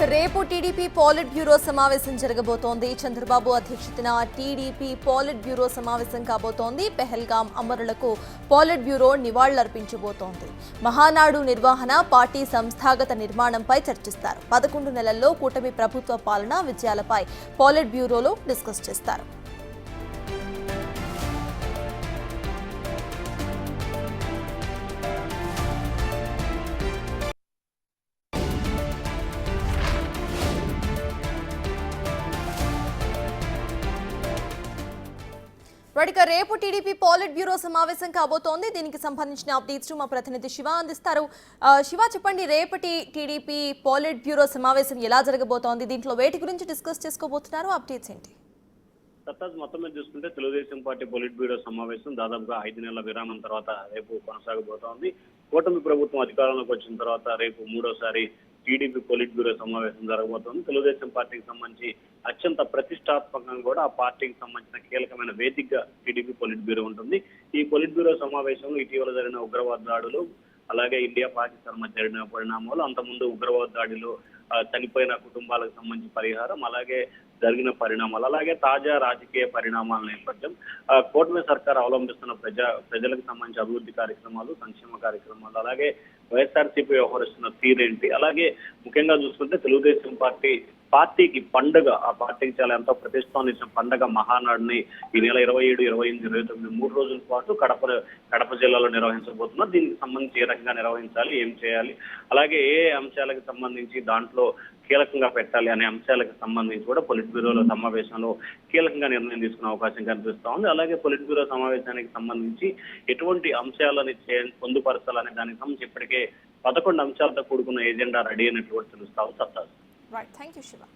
రేపు TDP పాలిట్ bureau సమావేశం జరగబోతోంది. చంద్రబాబు అధ్యక్షతన టీడీపీ పాలిట్ బ్యూరో సమావేశం కాబోతోంది. పెహల్గాం అమరులకు పాలిట్ బ్యూరో నివాళులర్పించబోతోంది. మహానాడు నిర్వహణ, పార్టీ సంస్థాగత నిర్మాణంపై చర్చిస్తారు. 11 నెలల్లో కూటమి ప్రభుత్వ పాలన, విజయాలపై పాలిట్ బ్యూరోలో డిస్కస్ చేస్తారు. రేపు టీడీపీ పాలిట్ బ్యూరో సమావేశం కాబోతోంది. దీనికి సంబంధించిన అప్డేట్స్ మా ప్రతినిధి శివ అందిస్తారు. శివ, చెప్పండి, రేపటి టీడీపీ పాలిట్ బ్యూరో సమావేశం ఎలా జరగబోతోంది? దీంట్లో వేటి గురించి డిస్కస్ చేసుకోబోతున్నారు? అప్డేట్స్ ఏంటి? మొత్తం మీద చూసుకుంటే తెలుగుదేశం పార్టీ పొలిట్ బ్యూరో సమావేశం దాదాపుగా 5 నెలల విరామం తర్వాత రేపు కొనసాగబోతోంది. కూటమి ప్రభుత్వం అధికారంలోకి వచ్చిన తర్వాత రేపు మూడోసారి టీడీపీ పొలిట్ బ్యూరో సమావేశం జరగబోతోంది. తెలుగుదేశం పార్టీకి సంబంధించి అత్యంత ప్రతిష్టాత్మకంగా కూడా ఆ పార్టీకి సంబంధించిన కీలకమైన వేదికగా టీడీపీ పొలిట్ బ్యూరో ఉంటుంది. ఈ పొలిట్ బ్యూరో సమావేశంలో ఇటీవల జరిగిన ఉగ్రవాద దాడులు, అలాగే ఇండియా పాకిస్తాన్ మధ్య జరిగిన పరిణామాలు, అంతకుముందు ఉగ్రవాద దాడిలో చనిపోయిన కుటుంబాలకు సంబంధించి పరిహారం, అలాగే జరిగిన పరిణామాలు, అలాగే తాజా రాజకీయ పరిణామాల నేపథ్యం, కూటమి సర్కార్ అవలంబిస్తున్న ప్రజలకు సంబంధించి అభివృద్ధి కార్యక్రమాలు, సంక్షేమ కార్యక్రమాలు, అలాగే వైఎస్ఆర్సీపీ వ్యవహరిస్తున్న తీరేంటి, అలాగే ముఖ్యంగా చూసుకుంటే తెలుగుదేశం పార్టీకి పండుగ, ఆ పార్టీకి చాలా ఎంతో ప్రతిష్టాన్నిచ్చిన పండుగ మహానాడుని ఈ నెల 27, 28, 29 3 రోజుల పాటు కడప జిల్లాలో నిర్వహించబోతున్నారు. దీనికి సంబంధించి ఏ రకంగా నిర్వహించాలి, ఏం చేయాలి, అలాగే ఏ అంశాలకు సంబంధించి దాంట్లో కీలకంగా పెట్టాలి అనే అంశాలకు సంబంధించి కూడా పొలిట్ బ్యూరోలో సమావేశంలో కీలకంగా నిర్ణయం తీసుకునే అవకాశం కనిపిస్తా ఉంది. అలాగే పొలిట్ బ్యూరో సమావేశానికి సంబంధించి ఎటువంటి అంశాలని పొందుపరచాలనే దానికి సంబంధించి ఇప్పటికే 11 అంశాలతో కూడుకున్న ఎజెండా రెడీ అయినట్టు కూడా తెలుస్తా ఉంది. Right. Thank you, Shiva.